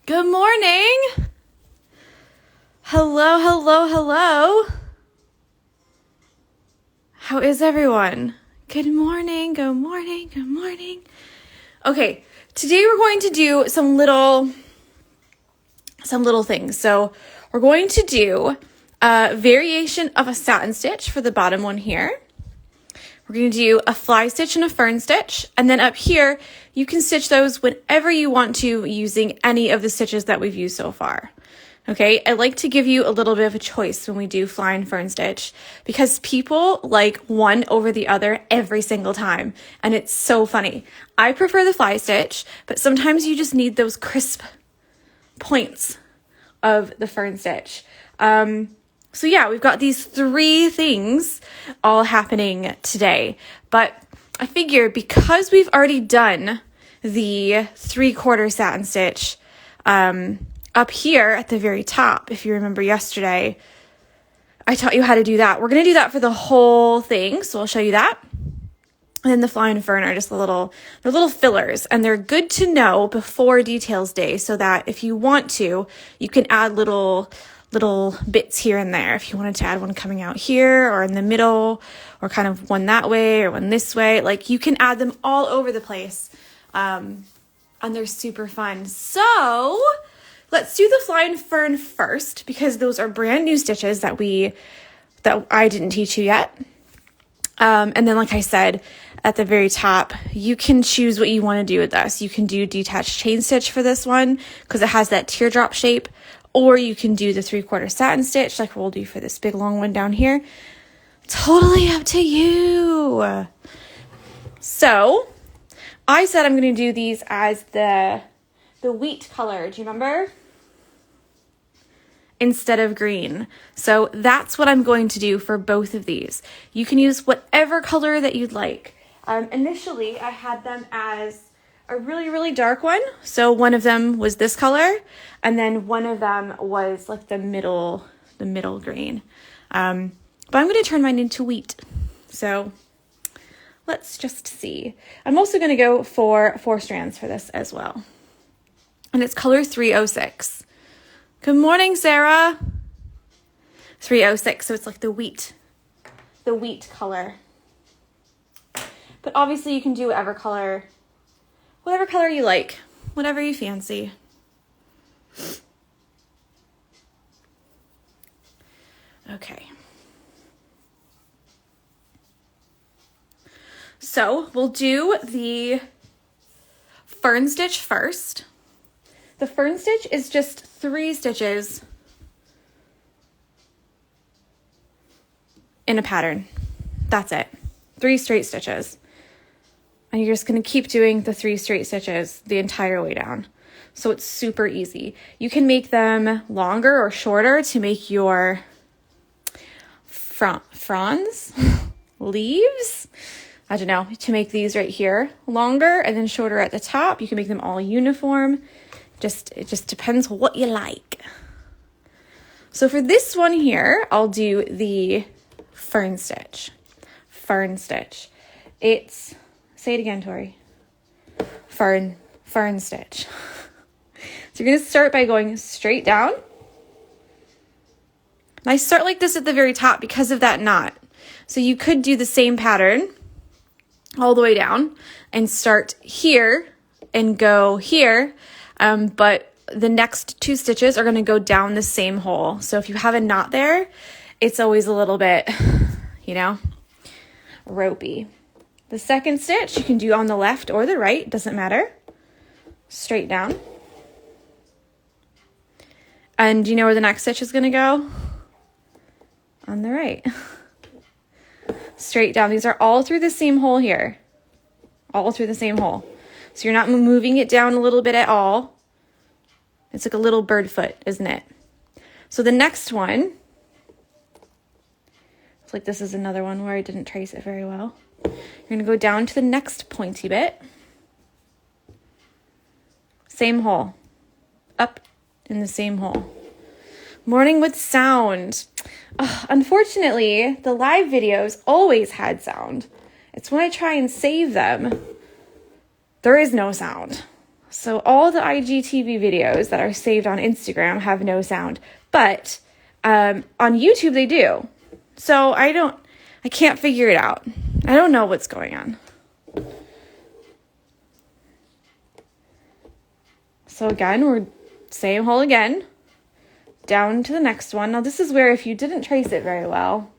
Good morning. Hello, hello, hello. How is everyone? Good morning, good morning, good morning. Okay, today we're going to do some little things. So we're going to do a variation of a satin stitch for the bottom one here. We're going to do a fly stitch and a fern stitch. And then up here, you can stitch those whenever you want to using any of the stitches that we've used so far. Okay, I like to give you a little bit of a choice when we do fly and fern stitch because people like one over the other every single time. And it's so funny. I prefer the fly stitch, but sometimes you just need those crisp points of the fern stitch. So yeah, we've got these three things all happening today, but I figure because we've already done the 3/4 satin stitch, up here at the very top, if you remember yesterday, I taught you how to do that. We're going to do that for the whole thing. So I'll show you that. And then the fly and fern are just they're little fillers, and they're good to know before details day so that if you want to, you can add little bits here and there. If you wanted to add one coming out here or in the middle or kind of one that way or one this way, like you can add them all over the place. And they're super fun. So let's do the fly and fern first because those are brand new stitches that I didn't teach you yet. And then, like I said, at the very top, you can choose what you want to do with this. You can do detached chain stitch for this one because it has that teardrop shape, or you can do the 3/4 satin stitch like we'll do for this big long one down here. Totally up to you. So I said I'm going to do these as the wheat color. Do you remember? Instead of green. So that's what I'm going to do for both of these. You can use whatever color that you'd like. Initially, I had them as a really, really dark one. So one of them was this color, and then one of them was like the middle green. But I'm going to turn mine into wheat. So let's just see. I'm also going to go for 4 strands for this as well. And it's color 306. Good morning, Sarah. 306, so it's like the wheat color. But obviously you can do whatever color you like, whatever you fancy. Okay. So we'll do the fern stitch first. The fern stitch is just 3 stitches in a pattern. That's it. 3 straight stitches. And you're just going to keep doing the 3 straight stitches the entire way down. So it's super easy. You can make them longer or shorter to make your fronds, leaves. I don't know, to make these right here longer and then shorter at the top. You can make them all uniform. It just depends what you like. So for this one here, I'll do the fern stitch. Fern stitch. Say it again, Tori. Fern stitch. So you're going to start by going straight down. And I start like this at the very top because of that knot. So you could do the same pattern all the way down and start here and go here. But the next 2 stitches are going to go down the same hole. So if you have a knot there, it's always a little bit, ropey. The second stitch you can do on the left or the right, doesn't matter. Straight down. And do you know where the next stitch is going to go? On the right. Straight down. These are all through the same hole here. All through the same hole. So you're not moving it down a little bit at all. It's like a little bird foot, isn't it? So the next one, it's like this is another one where I didn't trace it very well. You're going to go down to the next pointy bit. Same hole. Up in the same hole. Morning with sound. Unfortunately, the live videos always had sound. It's when I try and save them, there is no sound. So all the IGTV videos that are saved on Instagram have no sound, but on YouTube they do. So I can't figure it out. I don't know what's going on. So again, we're same hole again, down to the next one. Now this is where if you didn't trace it very well,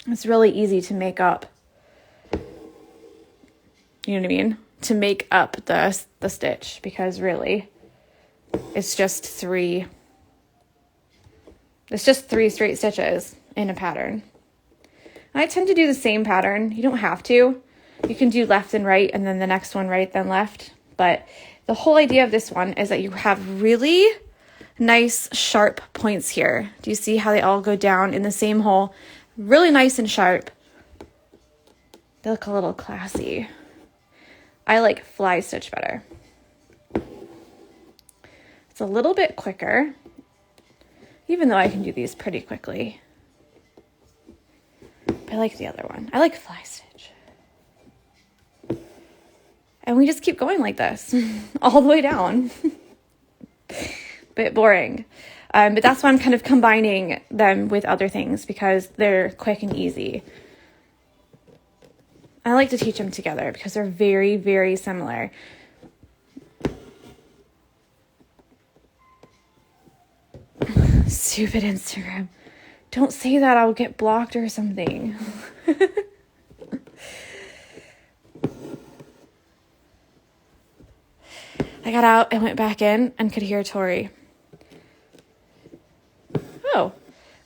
it's really easy to make up. You know what I mean? To make up the stitch, because really it's just three straight stitches in a pattern. And I tend to do the same pattern. You don't have to. You can do left and right and then the next one right then left. But the whole idea of this one is that you have really nice sharp points here. Do you see how they all go down in the same hole? Really nice and sharp. They look a little classy. I like fly stitch better. It's a little bit quicker, even though I can do these pretty quickly. I like the other one. I like fly stitch. And we just keep going like this all the way down. Bit boring. But that's why I'm kind of combining them with other things, because they're quick and easy. I like to teach them together because they're very, very similar. Stupid Instagram. Don't say that, I'll get blocked or something. I got out and went back in and could hear Tori. Oh,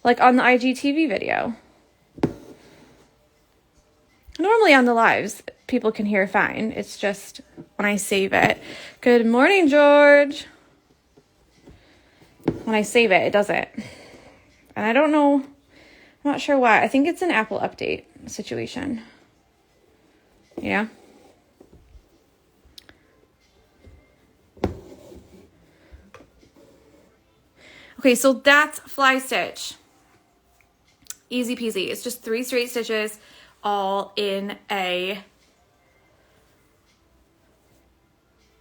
like on the IGTV video. Normally on the lives, people can hear fine. It's just when I save it. Good morning, George. When I save it, it doesn't. And I don't know, I'm not sure why. I think it's an Apple update situation. Yeah. Okay, so that's fly stitch. Easy peasy. It's just 3 straight stitches all in a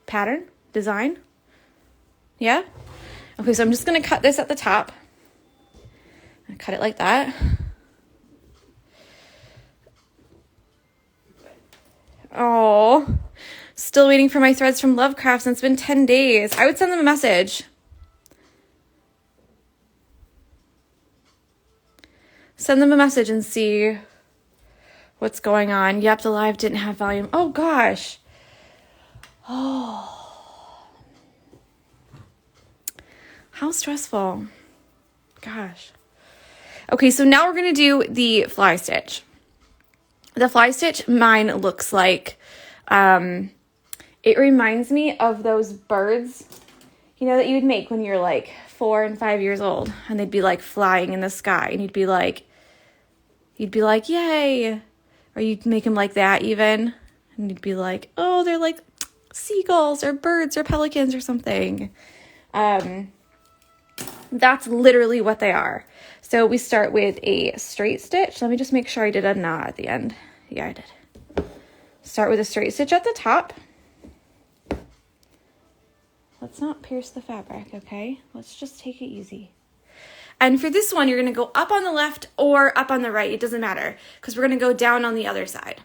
pattern, design. Yeah? Okay, so I'm just going to cut this at the top. I cut it like that. Oh, still waiting for my threads from Lovecrafts, and it's been 10 days. I would send them a message. Send them a message and see what's going on. Yep, the live didn't have volume. Oh, gosh. Oh. How stressful. Gosh. Okay, so now we're going to do the fly stitch. The fly stitch, mine looks like, it reminds me of those birds, you know, that you would make when you're like 4 and 5 years old, and they'd be like flying in the sky, and you'd be like, yay. Or you'd make them like that even, and you'd be like, oh, they're like seagulls or birds or pelicans or something. That's literally what they are. So we start with a straight stitch. Let me just make sure I did a knot at the end. Yeah, I did. Start with a straight stitch at the top. Let's not pierce the fabric, okay? Let's just take it easy. And for this one, you're going to go up on the left or up on the right. It doesn't matter, because we're going to go down on the other side.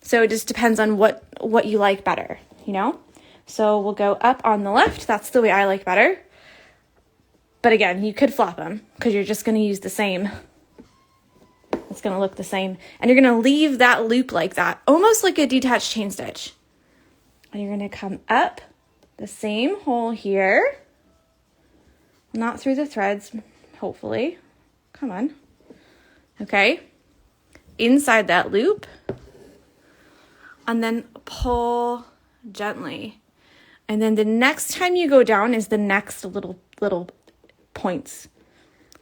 So it just depends on what you like better, you know? So we'll go up on the left. That's the way I like better. But again, you could flop them because you're just going to use the same. It's going to look the same. And you're going to leave that loop like that, almost like a detached chain stitch. And you're going to come up the same hole here. Not through the threads, hopefully. Come on. Okay. Inside that loop. And then pull gently. And then the next time you go down is the next little points,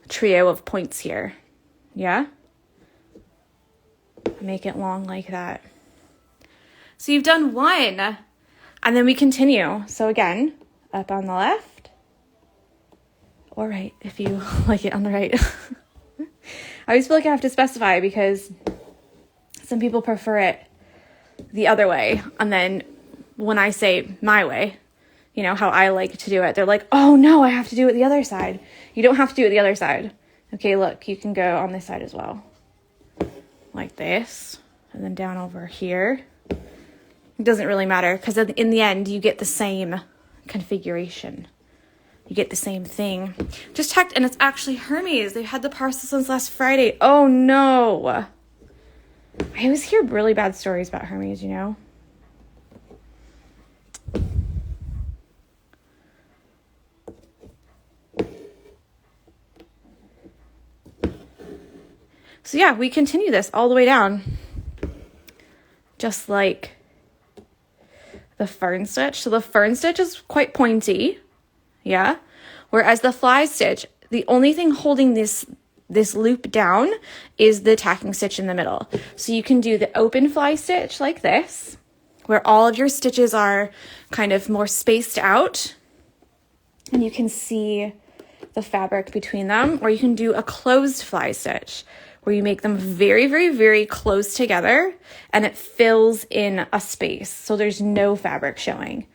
trio of points here. Yeah? Make it long like that. So you've done one, and then we continue. So again, up on the left, or right, if you like it on the right. I always feel like I have to specify because some people prefer it the other way, and then when I say my way, you know, how I like to do it. They're like, oh no, I have to do it the other side. You don't have to do it the other side. Okay, look, you can go on this side as well. Like this, and then down over here. It doesn't really matter because in the end, you get the same configuration. You get the same thing. Just checked, and it's actually Hermes. They've had the parcel since last Friday. Oh no. I always hear really bad stories about Hermes, you know? So yeah, we continue this all the way down. Just like the fern stitch. So the fern stitch is quite pointy. Yeah. Whereas the fly stitch, the only thing holding this loop down is the tacking stitch in the middle. So you can do the open fly stitch like this, where all of your stitches are kind of more spaced out and you can see the fabric between them, or you can do a closed fly stitch where you make them very, very, very close together and it fills in a space. So there's no fabric showing.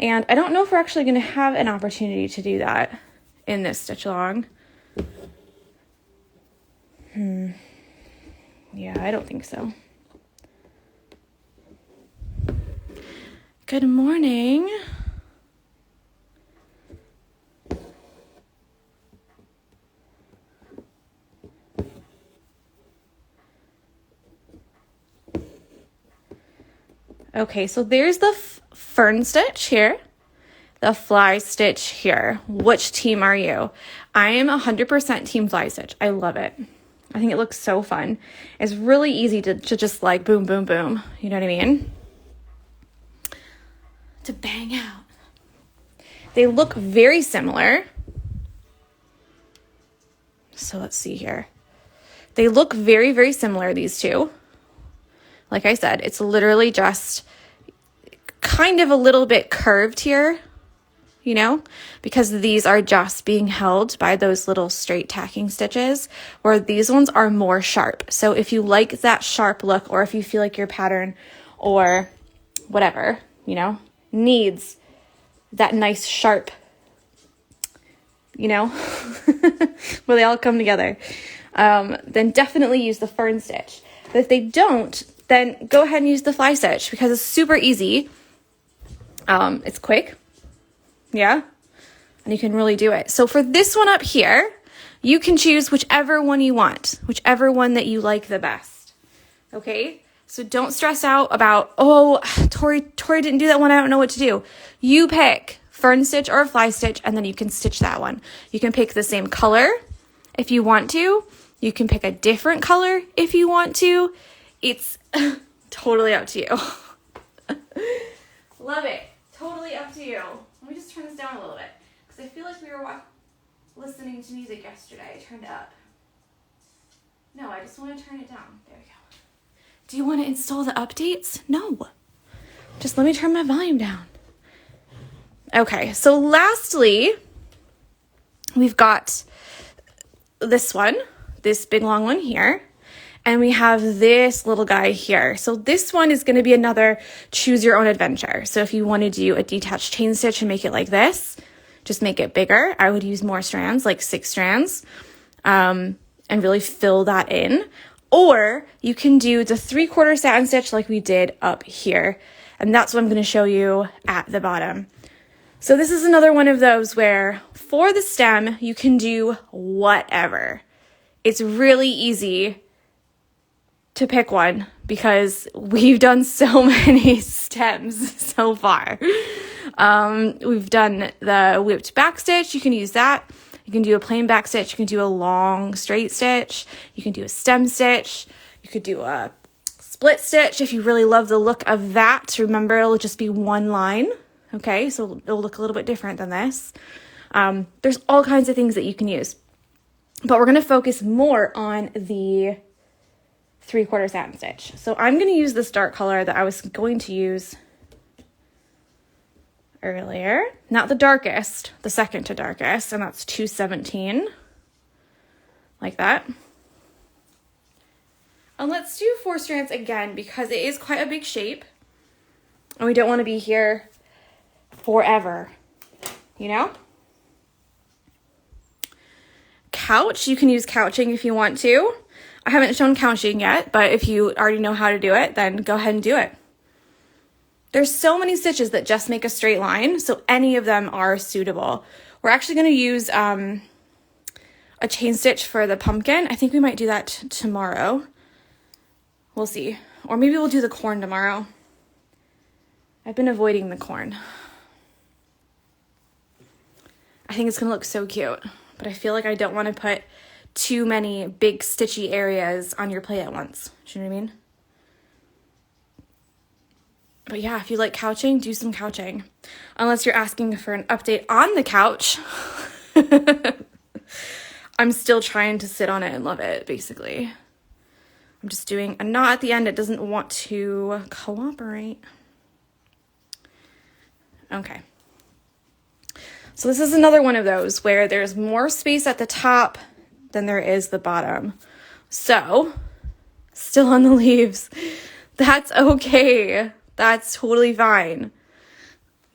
And I don't know if we're actually going to have an opportunity to do that in this stitch along. Yeah, I don't think so. Good morning. Okay, so there's the fern stitch here, the fly stitch here. Which team are you? I am 100% team fly stitch. I love it. I think it looks so fun. It's really easy to just like boom, boom, boom. You know what I mean? To bang out. They look very similar. So let's see here. They look very, very similar, these two. Like I said, it's literally just kind of a little bit curved here, you know, because these are just being held by those little straight tacking stitches, where these ones are more sharp. So if you like that sharp look, or if you feel like your pattern or whatever, you know, needs that nice sharp, you know, where they all come together, then definitely use the fern stitch. But if they don't, then go ahead and use the fly stitch because it's super easy. It's quick. Yeah. And you can really do it. So for this one up here, you can choose whichever one you want, whichever one that you like the best. Okay. So don't stress out about, oh, Tori didn't do that one. I don't know what to do. You pick fern stitch or fly stitch, and then you can stitch that one. You can pick the same color if you want to. You can pick a different color if you want to. It's totally up to you. Love it. Totally up to you. Let me just turn this down a little bit because I feel like we were listening to music yesterday. I turned it up. No, I just want to turn it down. There we go. Do you want to install the updates? No. Just let me turn my volume down. Okay, so lastly, we've got this one, this big long one here. And we have this little guy here. So this one is going to be another choose your own adventure. So if you want to do a detached chain stitch and make it like this, just make it bigger. I would use more strands, like 6 strands, and really fill that in. Or you can do the 3/4 satin stitch like we did up here. And that's what I'm going to show you at the bottom. So this is another one of those where for the stem, you can do whatever. It's really easy to pick one because we've done so many stems so far. We've done the whipped back stitch. You can use that. You can do a plain back stitch. You can do a long straight stitch. You can do a stem stitch. You could do a split stitch if you really love the look of that. Remember, it'll just be one line. Okay, so it'll look a little bit different than this. There's all kinds of things that you can use. But we're going to focus more on the 3/4 satin stitch. So I'm going to use this dark color that I was going to use earlier. Not the darkest, the second to darkest, and that's 217. Like that. And let's do 4 strands again because it is quite a big shape. And we don't want to be here forever, you know? Couch, you can use couching if you want to. I haven't shown couching yet, but if you already know how to do it, then go ahead and do it. There's so many stitches that just make a straight line, so any of them are suitable. We're actually going to use a chain stitch for the pumpkin. I think we might do that tomorrow. We'll see. Or maybe we'll do the corn tomorrow. I've been avoiding the corn. I think it's going to look so cute, but I feel like I don't want to put too many big stitchy areas on your plate at once. Do you know what I mean? But yeah, if you like couching, do some couching. Unless you're asking for an update on the couch. I'm still trying to sit on it and love it, basically. I'm just doing a knot at the end. It doesn't want to cooperate. Okay. So this is another one of those where there's more space at the top than there is the bottom. So, still on the leaves. That's okay. That's totally fine.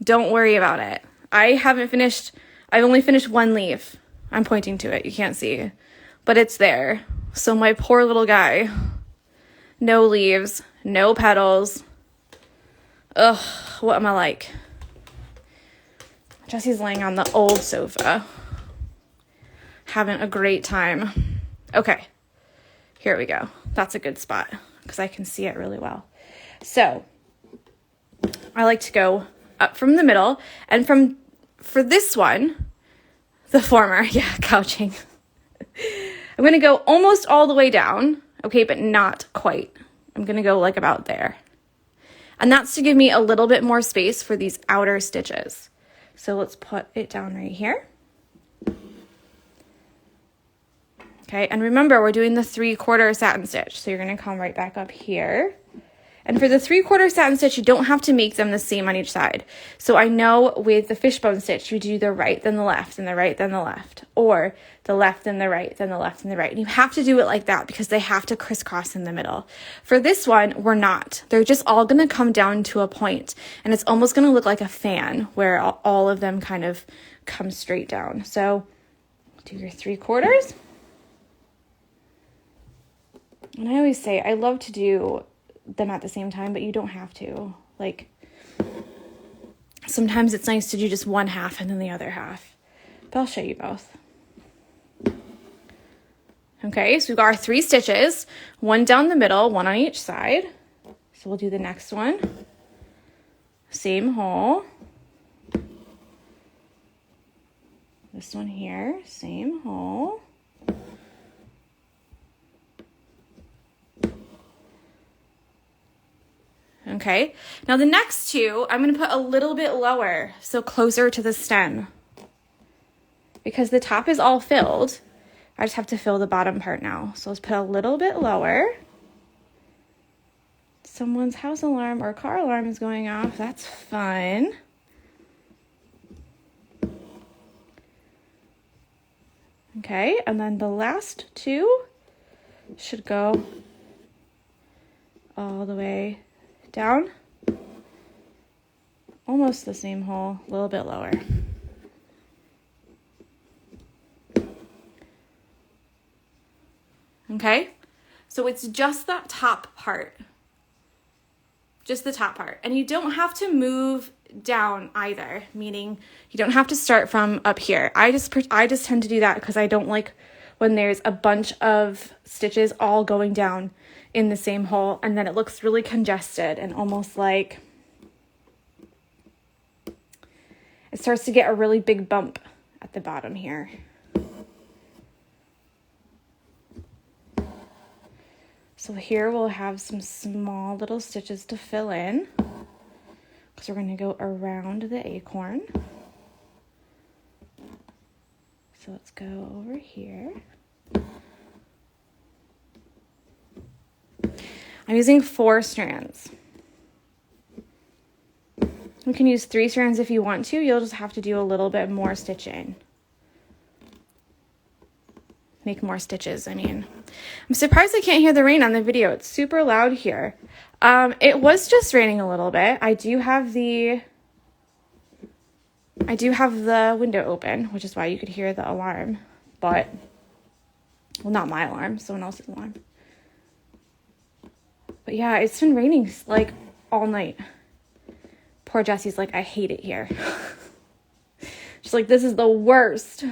Don't worry about it. I've only finished one leaf. I'm pointing to it. You can't see. But it's there. So my poor little guy. No leaves. No petals. Ugh, what am I like? Jesse's laying on the old sofa. Having a great time. Okay. Here we go. That's a good spot because I can see it really well. So, I like to go up from the middle, and for this one, the former, yeah, couching. I'm going to go almost all the way down, okay, but not quite. I'm going to go like about there. And that's to give me a little bit more space for these outer stitches. So let's put it down right here. Okay, and remember, we're doing the 3/4 satin stitch. So you're going to come right back up here. And for the 3/4 satin stitch, you don't have to make them the same on each side. So I know with the fishbone stitch, you do the right, then the left, and the right, then the left. Or the left, then the right, then the left, and the right. And you have to do it like that because they have to crisscross in the middle. For this one, we're not. They're just all going to come down to a point. And it's almost going to look like a fan where all of them kind of come straight down. So do your 3/4. And I always say, I love to do them at the same time, but you don't have to. Like, sometimes it's nice to do just one half and then the other half. But I'll show you both. Okay, so we've got our 3 stitches, one down the middle, one on each side. So we'll do the next one. Same hole. This one here, same hole. Okay, now the next 2, I'm going to put a little bit lower, so closer to the stem. Because the top is all filled, I just have to fill the bottom part now. So let's put a little bit lower. Someone's house alarm or car alarm is going off. That's fun. Okay, and then the last 2 should go all the way down, almost the same hole, a little bit lower. Okay, so it's just that top part, just the top part, and you don't have to move down either, meaning you don't have to start from up here. I just tend to do that because I don't like when there's a bunch of stitches all going down in the same hole, and then it looks really congested and almost like it starts to get a really big bump at the bottom here. So here we'll have some small little stitches to fill in because we're going to go around the acorn. So let's go over here. I'm using 4 strands. You can use 3 strands if you want to. You'll just have to do a little bit more stitching. Make more stitches, I mean. I'm surprised I can't hear the rain on the video. It's super loud here. It was just raining a little bit. I do have the I do have the window open, which is why you could hear the alarm, but, well, not my alarm, someone else's alarm. But yeah, it's been raining like all night. Poor Jessie's like, I hate it here. She's like, this is the worst.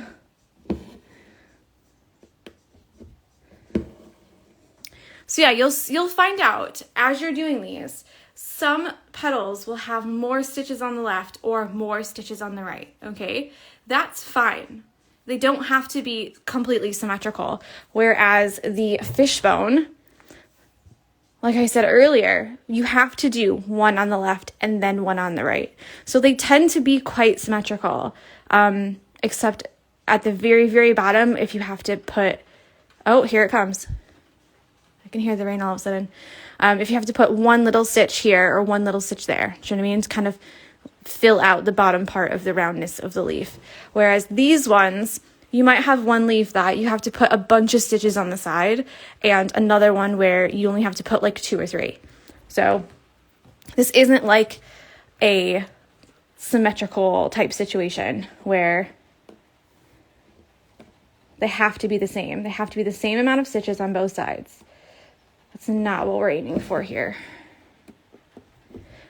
So yeah, you'll find out as you're doing these, some petals will have more stitches on the left or more stitches on the right, okay? That's fine. They don't have to be completely symmetrical. Whereas the fishbone, like I said earlier, you have to do one on the left and then one on the right. So they tend to be quite symmetrical, except at the very, very bottom, if you have to put, oh, here it comes. I can hear the rain all of a sudden. If you have to put one little stitch here or one little stitch there, do you know what I mean? To kind of fill out the bottom part of the roundness of the leaf. Whereas these ones, you might have one leaf that you have to put a bunch of stitches on the side and another one where you only have to put like 2 or 3. So this isn't like a symmetrical type situation where they have to be the same. They have to be the same amount of stitches on both sides. That's not what we're aiming for here.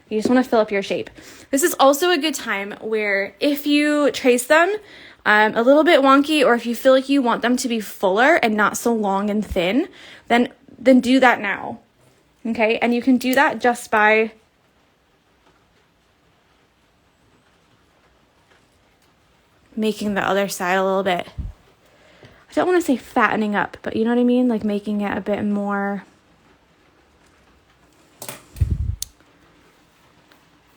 You just want to fill up your shape. This is also a good time where if you trace them a little bit wonky, or if you feel like you want them to be fuller and not so long and thin, then do that now. Okay? And you can do that just by making the other side a little bit, I don't want to say fattening up, but you know what I mean? Like making it a bit more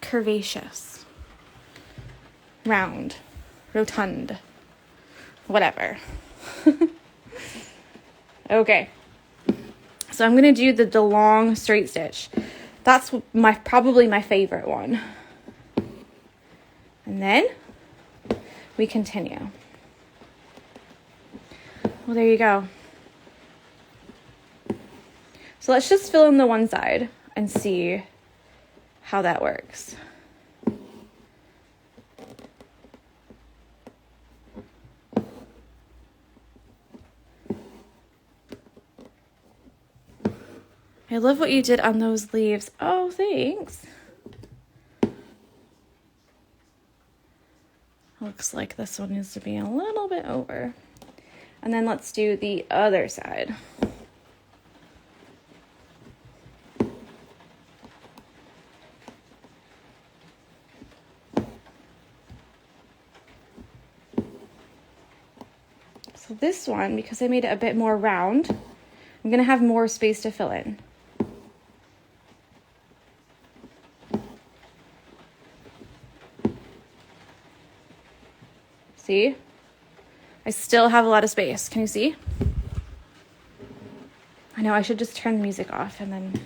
curvaceous, round, rotund, whatever. Okay, so I'm gonna do the long straight stitch. That's probably my favorite one. And then we continue. Well, there you go. So let's just fill in the one side and see how that works. I love what you did on those leaves. Oh, thanks. Looks like this one needs to be a little bit over. And then let's do the other side. So this one, because I made it a bit more round, I'm going to have more space to fill in. See? I still have a lot of space. Can you see? I know I should just turn the music off and then...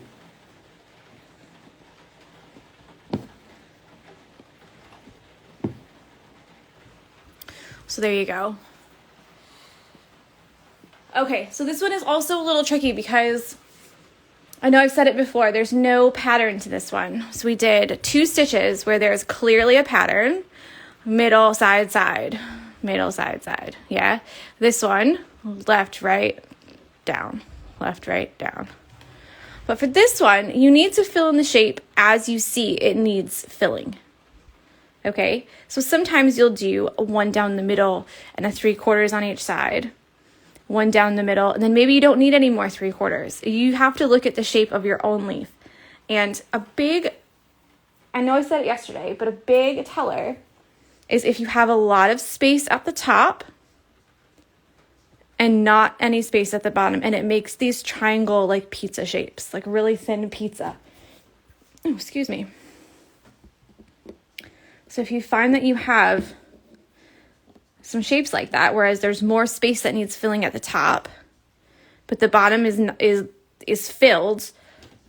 So there you go. Okay, so this one is also a little tricky because I know I've said it before, there's no pattern to this one. So we did 2 stitches where there's clearly a pattern, middle, side, side, middle, side, side, yeah? This one, left, right, down, left, right, down. But for this one, you need to fill in the shape as you see it needs filling. Okay, so sometimes you'll do a 1 down the middle and a 3/4 on each side. 1 down the middle, and then maybe you don't need any more 3/4. You have to look at the shape of your own leaf. And a big, I know I said it yesterday, but a big teller is if you have a lot of space at the top and not any space at the bottom, and it makes these triangle like pizza shapes, like really thin pizza. Oh, excuse me. So if you find that you have some shapes like that, whereas there's more space that needs filling at the top, but the bottom is filled,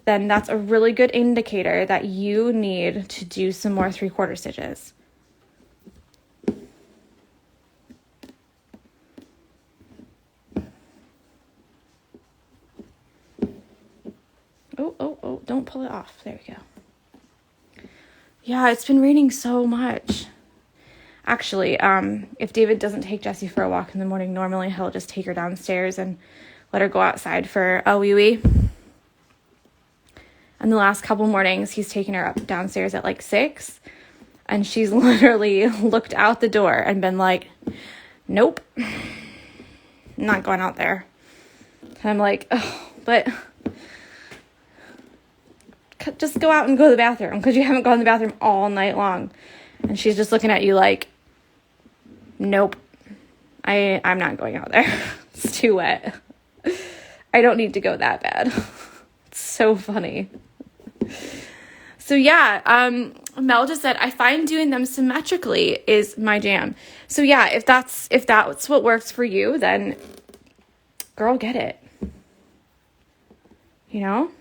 then that's a really good indicator that you need to do some more 3/4 stitches. Oh, don't pull it off. There we go. Yeah, it's been raining so much. Actually, if David doesn't take Jessie for a walk in the morning, normally he'll just take her downstairs and let her go outside for a wee-wee. And the last couple mornings, he's taken her up downstairs at like 6, and she's literally looked out the door and been like, nope, I'm not going out there. And I'm like, oh, but just go out and go to the bathroom, because you haven't gone to the bathroom all night long. And she's just looking at you like, nope, I'm not going out there. It's too wet. I don't need to go that bad. It's so funny. So yeah, Mel just said, I find doing them symmetrically is my jam. So yeah, if that's what works for you, then girl, get it. You know?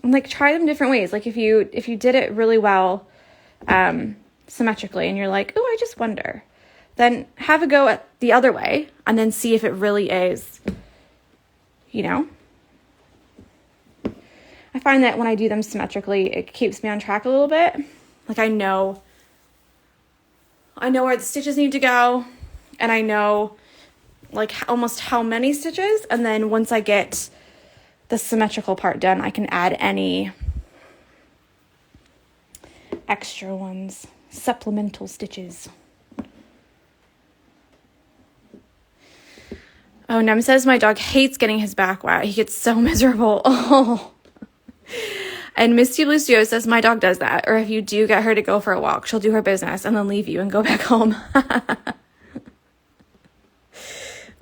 And like, try them different ways. Like if you did it really well, symmetrically, and you're like, oh, I just wonder, then have a go at the other way and then see if it really is, you know? I find that when I do them symmetrically, it keeps me on track a little bit. Like I know where the stitches need to go, and I know like almost how many stitches, and then once I get the symmetrical part done, I can add any extra ones, supplemental stitches. Oh, Nem says my dog hates getting his back wet. He gets so miserable. Oh. And Misty Blue Studio says my dog does that. Or if you do get her to go for a walk, she'll do her business and then leave you and go back home.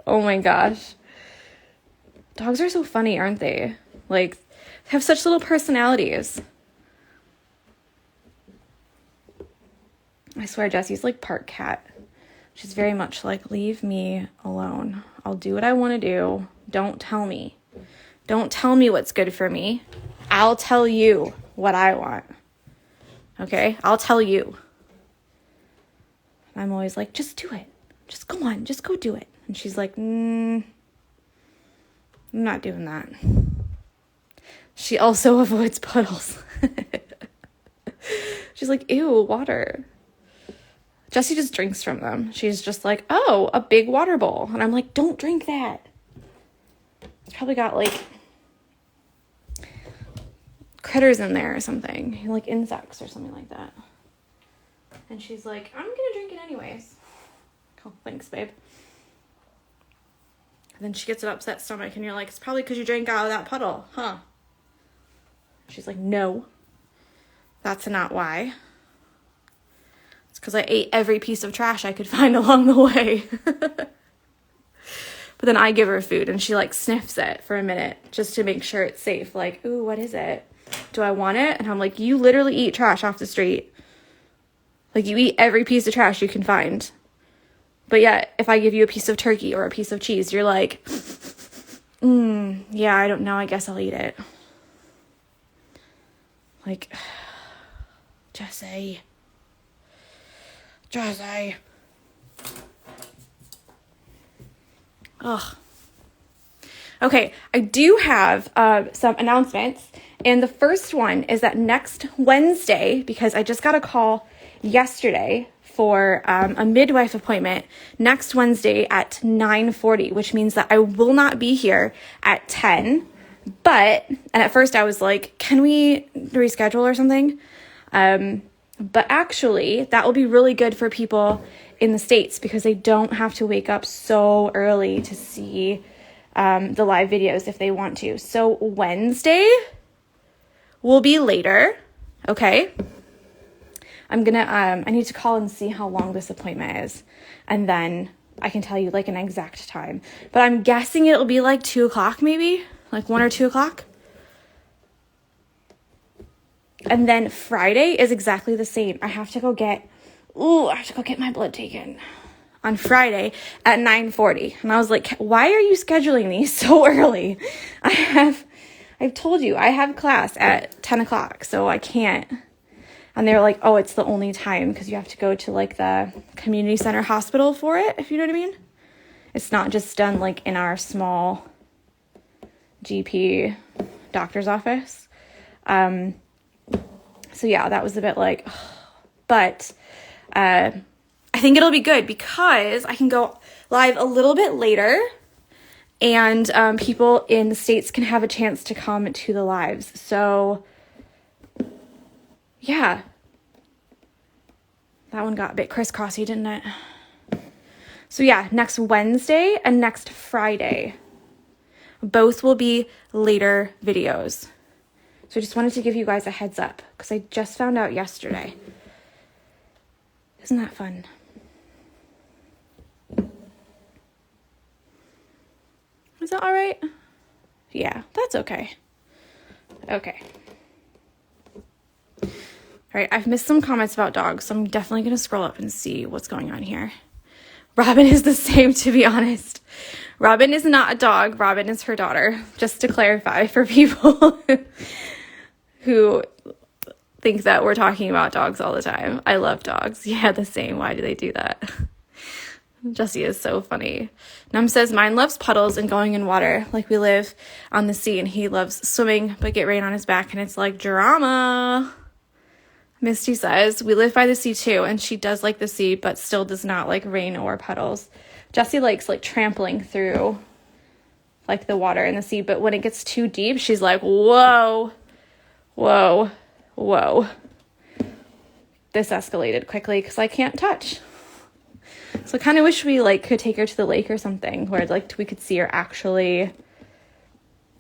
Oh my gosh. Dogs are so funny, aren't they? Like, they have such little personalities. I swear Jessie's like part cat. She's very much like, leave me alone. I'll do what I want to do. Don't tell me. Don't tell me what's good for me. I'll tell you what I want. Okay? I'll tell you. I'm always like, just do it. Just go on. Just go do it. And she's like, I'm not doing that. She also avoids puddles. She's like, ew, water. Jessie just drinks from them. She's just like, oh, a big water bowl. And I'm like, don't drink that. It's probably got like critters in there or something. Like insects or something like that. And she's like, I'm going to drink it anyways. Oh, thanks, babe. And then she gets an upset stomach and you're like, it's probably because you drank out of that puddle, huh? She's like, no, that's not why. It's because I ate every piece of trash I could find along the way. But then I give her food and she like sniffs it for a minute just to make sure it's safe. Like, ooh, what is it? Do I want it? And I'm like, you literally eat trash off the street. Like you eat every piece of trash you can find. But yet, if I give you a piece of turkey or a piece of cheese, you're like, yeah, I don't know. I guess I'll eat it. Like, Jessie. Ugh. Okay, I do have some announcements. And the first one is that next Wednesday, because I just got a call yesterday for a midwife appointment next Wednesday at 9:40, which means that I will not be here at 10. And at first I was like, can we reschedule or something? But actually that will be really good for people in the States because they don't have to wake up so early to see the live videos if they want to. So Wednesday will be later. Okay. I need to call and see how long this appointment is. And then I can tell you like an exact time. But I'm guessing it'll be like 2 o'clock maybe, like 1 or 2 o'clock. And then Friday is exactly the same. I have to go get my blood taken on Friday at 9:40. And I was like, why are you scheduling these so early? I've told you I have class at 10 o'clock, so I can't. And they were like, oh, it's the only time because you have to go to like the community center hospital for it, if you know what I mean. It's not just done like in our small GP doctor's office. So yeah, that was a bit like, but I think it'll be good because I can go live a little bit later, and people in the States can have a chance to come to the lives. So yeah, that one got a bit crisscrossy, didn't it? So yeah, next Wednesday and next Friday, both will be later videos. So I just wanted to give you guys a heads up because I just found out yesterday. Isn't that fun? Is that all right? Yeah, that's okay. Okay. All right, I've missed some comments about dogs, so I'm definitely going to scroll up and see what's going on here. Robin is the same, to be honest. Robin is not a dog. Robin is her daughter, just to clarify for people who think that we're talking about dogs all the time. I love dogs. Yeah, the same. Why do they do that? Jessie is so funny. Num says, mine loves puddles and going in water. Like, we live on the sea, and he loves swimming, but get rain on his back, and it's like drama. Misty says, we live by the sea too, and she does like the sea, but still does not like rain or puddles. Jessie likes like trampling through like the water in the sea, but when it gets too deep, she's like, whoa, whoa, whoa. This escalated quickly because I can't touch. So I kind of wish we like could take her to the lake or something where like we could see her actually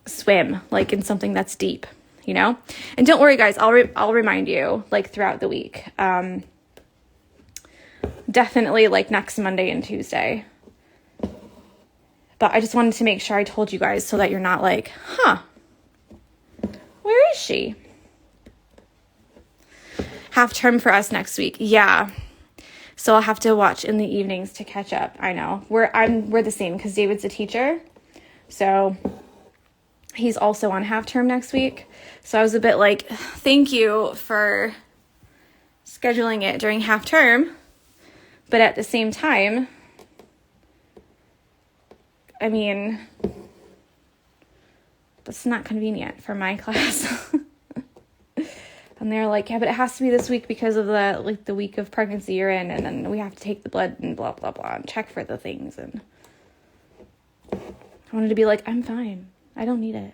swim like in something that's deep. You know, and don't worry, guys. I'll remind you like throughout the week. Definitely like next Monday and Tuesday. But I just wanted to make sure I told you guys so that you're not like, huh? Where is she? Half term for us next week. Yeah. So I'll have to watch in the evenings to catch up. I know we're the same because David's a teacher, so he's also on half term next week. So I was a bit like, thank you for scheduling it during half term. But at the same time, I mean, that's not convenient for my class. And they're like, yeah, but it has to be this week because of the week of pregnancy you're in. And then we have to take the blood and blah, blah, blah, and check for the things. And I wanted to be like, I'm fine. I don't need it.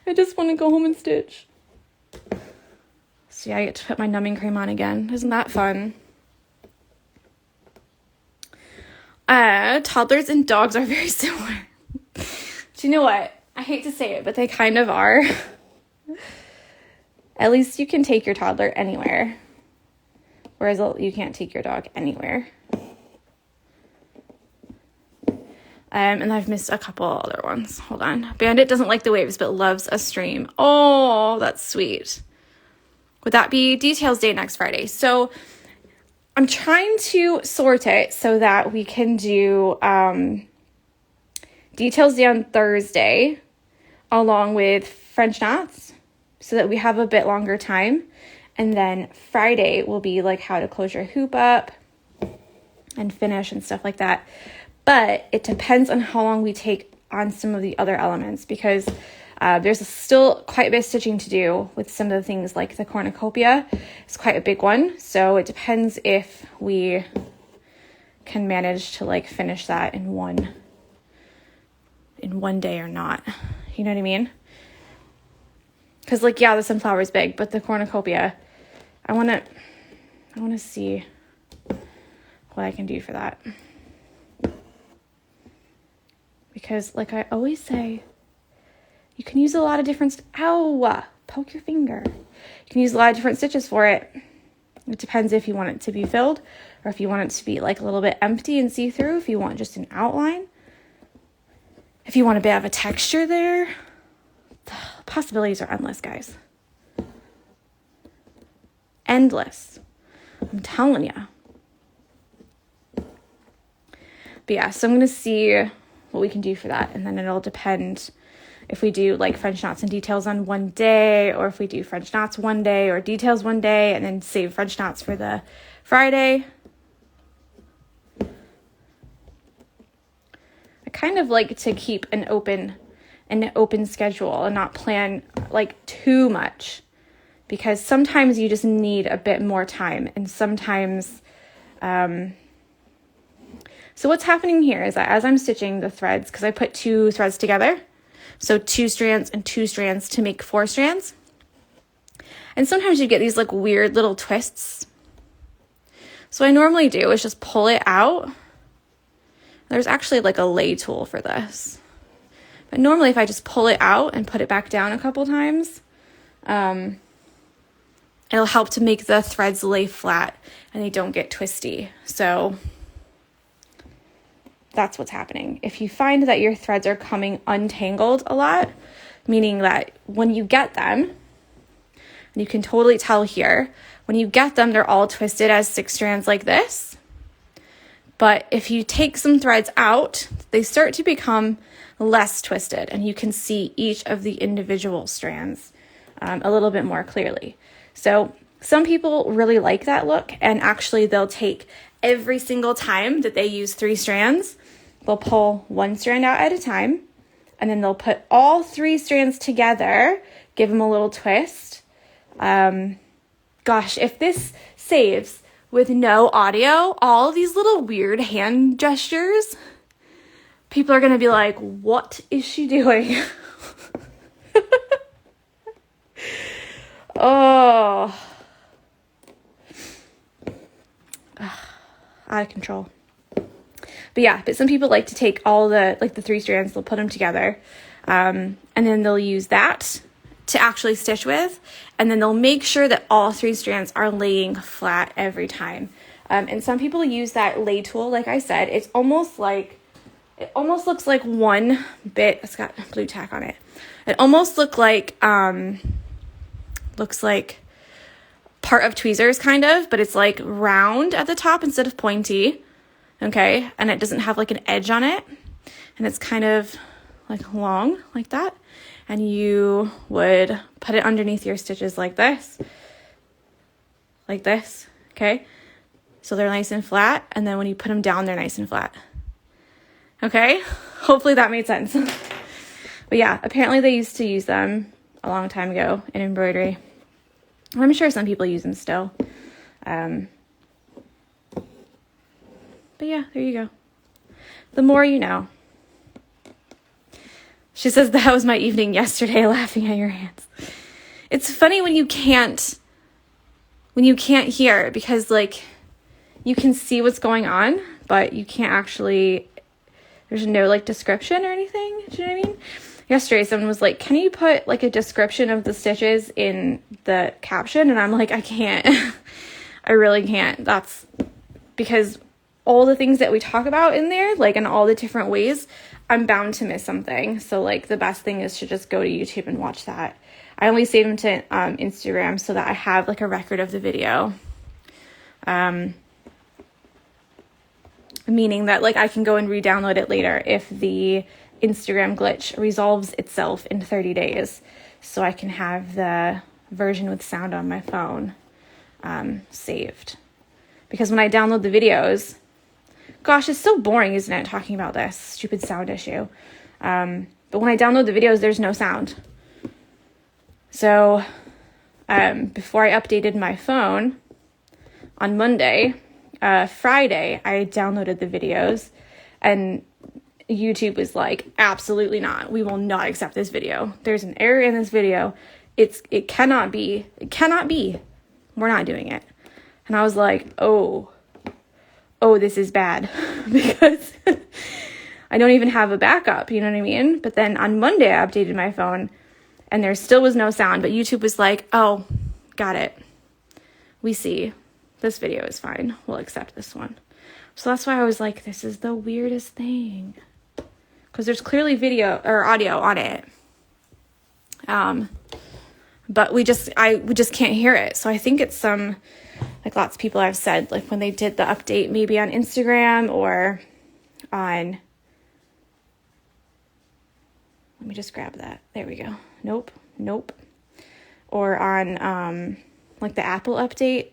I just want to go home and stitch. So yeah, I get to put my numbing cream on again. Isn't that fun? Toddlers and dogs are very similar. Do you know what? I hate to say it, but they kind of are. At least you can take your toddler anywhere. Whereas you can't take your dog anywhere. And I've missed a couple other ones. Hold on. Bandit doesn't like the waves, but loves a stream. Oh, that's sweet. Would that be details day next Friday? So I'm trying to sort it so that we can do details day on Thursday along with French knots so that we have a bit longer time. And then Friday will be like how to close your hoop up and finish and stuff like that. But it depends on how long we take on some of the other elements because there's still quite a bit of stitching to do with some of the things like the cornucopia. It's quite a big one. So it depends if we can manage to like finish that in one day or not. You know what I mean? Because like, yeah, the sunflower is big, but the cornucopia, I want to see what I can do for that. Because like I always say, you can use a lot of different, poke your finger. You can use a lot of different stitches for it. It depends if you want it to be filled or if you want it to be like a little bit empty and see-through, if you want just an outline. If you want a bit of a texture there, the possibilities are endless, guys. Endless. I'm telling you. But yeah, so I'm going to see what we can do for that. And then it'll depend if we do like French knots and details on one day, or if we do French knots one day or details one day and then save French knots for the Friday. I kind of like to keep an open schedule and not plan like too much because sometimes you just need a bit more time, and sometimes, so what's happening here is that as I'm stitching the threads, because I put 2 threads together, so 2 strands and 2 strands to make 4 strands, and sometimes you get these like weird little twists. So what I normally do is just pull it out. There's actually like a lay tool for this. But normally if I just pull it out and put it back down a couple times, it'll help to make the threads lay flat and they don't get twisty. So that's what's happening. If you find that your threads are coming untangled a lot, meaning that when you get them, and you can totally tell here, when you get them, they're all twisted as 6 strands like this. But if you take some threads out, they start to become less twisted, and you can see each of the individual strands a little bit more clearly. So some people really like that look, and actually they'll take every single time that they use 3 strands, they'll pull 1 strand out at a time, and then they'll put all 3 strands together, give them a little twist. Gosh, if this saves with no audio, all these little weird hand gestures, people are going to be like, what is she doing? Oh, out of control. But yeah, but some people like to take all the 3 strands, they'll put them together, and then they'll use that to actually stitch with, and then they'll make sure that all 3 strands are laying flat every time. And some people use that lay tool, like I said. It almost looks like one bit. It's got blue tack on it. It almost looks like part of tweezers kind of, but it's like round at the top instead of pointy. Okay, and it doesn't have like an edge on it, and it's kind of like long like that. And you would put it underneath your stitches like this, okay? So they're nice and flat, and then when you put them down, they're nice and flat. Okay? Hopefully that made sense. But yeah, apparently they used to use them a long time ago in embroidery. I'm sure some people use them still. But yeah, there you go. The more you know. She says, that was my evening yesterday, laughing at your hands. It's funny when you can't hear, because like you can see what's going on, but you can't actually, there's no like description or anything. Do you know what I mean? Yesterday, someone was like, can you put like a description of the stitches in the caption? And I'm like, I can't. I really can't. That's because all the things that we talk about in there, like in all the different ways, I'm bound to miss something. So like the best thing is to just go to YouTube and watch that. I only save them to Instagram so that I have like a record of the video. Meaning that like I can go and re-download it later if the Instagram glitch resolves itself in 30 days. So I can have the version with sound on my phone saved. Because when I download the videos, gosh, it's so boring, isn't it, talking about this stupid sound issue. But when I download the videos, there's no sound. So before I updated my phone on Monday, Friday, I downloaded the videos, and YouTube was like, absolutely not. We will not accept this video. There's an error in this video. It cannot be. It cannot be. We're not doing it. And I was like, oh, this is bad because I don't even have a backup, you know what I mean? But then on Monday, I updated my phone and there still was no sound, but YouTube was like, oh, got it. We see. This video is fine. We'll accept this one. So that's why I was like, this is the weirdest thing. Because there's clearly video or audio on it. But we just can't hear it. So I think it's some, like lots of people have said, like when they did the update, maybe on Instagram or on, let me just grab that. There we go. Nope. Or on, like the Apple update,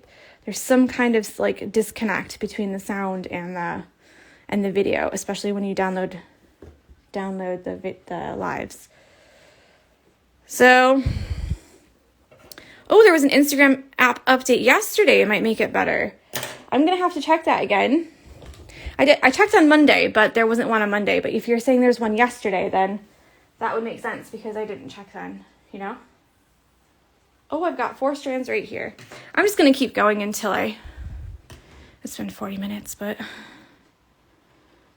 there's some kind of like disconnect between the sound and the video, especially when you download the lives. So, Oh, there was an Instagram app update yesterday. It might make it better. I'm going to have to check that again. I checked on Monday, but there wasn't one on Monday. But if you're saying there's one yesterday, then that would make sense because I didn't check then, you know? Oh, I've got 4 strands right here. I'm just going to keep going until it's been 40 minutes, but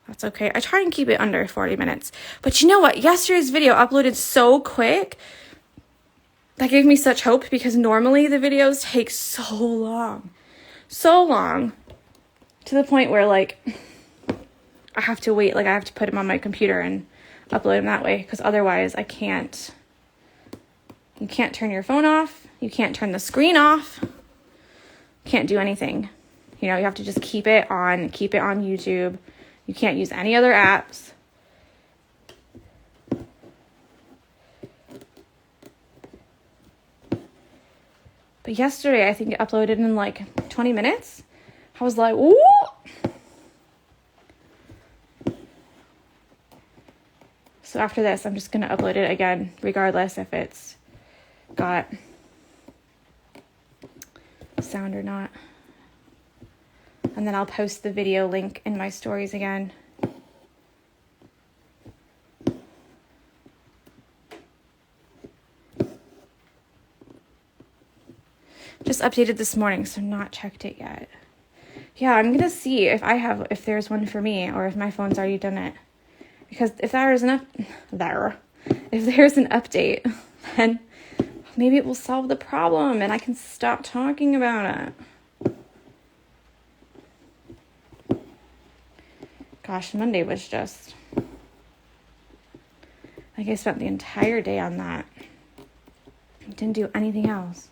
that's okay. I try and keep it under 40 minutes. But you know what? Yesterday's video uploaded so quick. That gave me such hope because normally the videos take so long. So long. To the point where, like, I have to wait. Like, I have to put them on my computer and upload them that way. Because otherwise, I can't. You can't turn your phone off. You can't turn the screen off. Can't do anything. You know, you have to just keep it on YouTube. You can't use any other apps. But yesterday, I think it uploaded in like 20 minutes. I was like, ooh. So after this, I'm just going to upload it again, regardless if it's got sound or not. And then I'll post the video link in my stories again. Just updated this morning, so not checked it yet. Yeah, I'm gonna see if there's one for me or if my phone's already done it. Because if there's an update, then maybe it will solve the problem and I can stop talking about it. Gosh, Monday was just like I spent the entire day on that. I didn't do anything else.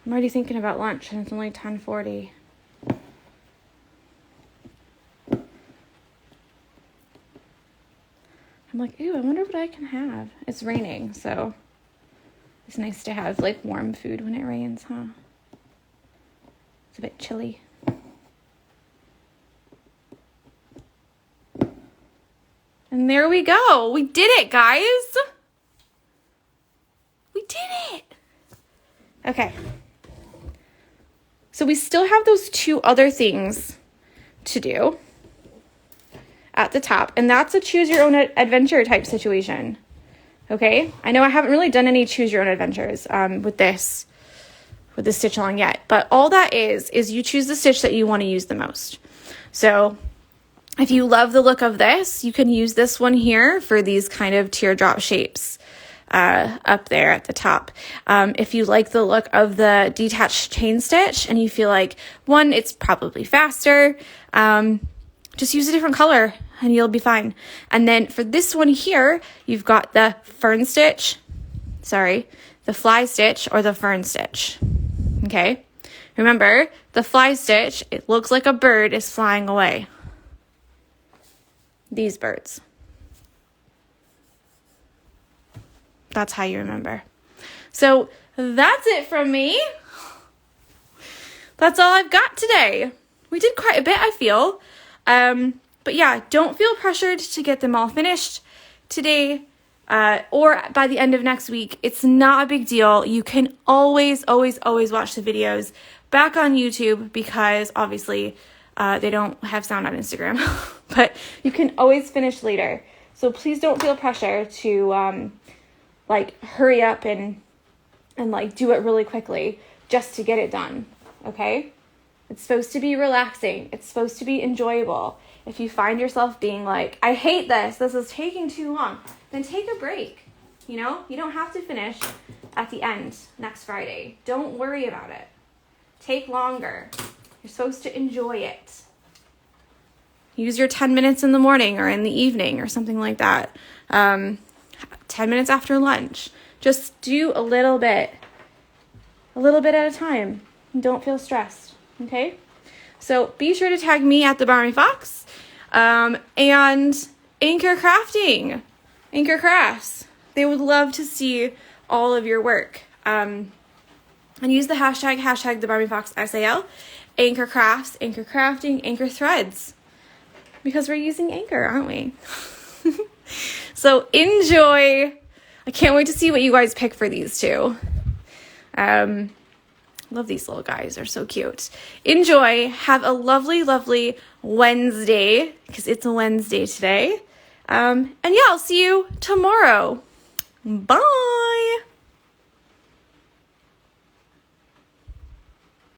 I'm already thinking about lunch and it's only 10:40. I'm like, ooh, I wonder what I can have. It's raining, so it's nice to have like warm food when it rains, huh? It's a bit chilly. And there we go. We did it, guys. We did it. Okay. So we still have those 2 other things to do at the top, and that's a choose your own adventure type situation. Okay? I know I haven't really done any choose your own adventures with this Stitchalong yet, but all that is you choose the stitch that you want to use the most. So if you love the look of this, you can use this one here for these kind of teardrop shapes up there at the top. If you like the look of the detached chain stitch and you feel like, one, it's probably faster, just use a different color and you'll be fine. And then for this one here, you've got the the fly stitch or the fern stitch. Okay? Remember, the fly stitch, it looks like a bird is flying away. These birds. That's how you remember. So that's it from me. That's all I've got today. We did quite a bit, I feel. But yeah, don't feel pressured to get them all finished today or by the end of next week. It's not a big deal. You can always watch the videos back on YouTube because obviously they don't have sound on Instagram. But you can always finish later. So please don't feel pressure to hurry up and do it really quickly just to get it done. Okay? It's supposed to be relaxing. It's supposed to be enjoyable. If you find yourself being like, I hate this is taking too long, then take a break. You know, you don't have to finish at the end next Friday. Don't worry about it. Take longer. You're supposed to enjoy it. Use your 10 minutes in the morning or in the evening or something like that. 10 minutes after lunch. Just do a little bit at a time. Don't feel stressed. Okay? So be sure to tag me at the Barmy Fox and Anchor Crafting. Anchor Crafts. They would love to see all of your work. And use the hashtag the Barbie Fox SAL, Anchor Crafts, Anchor Crafting, Anchor Threads. Because we're using Anchor, aren't we? So enjoy. I can't wait to see what you guys pick for these two. Love these little guys. They're so cute. Enjoy. Have a lovely, lovely Wednesday, because it's a Wednesday today. And yeah, I'll see you tomorrow. Bye.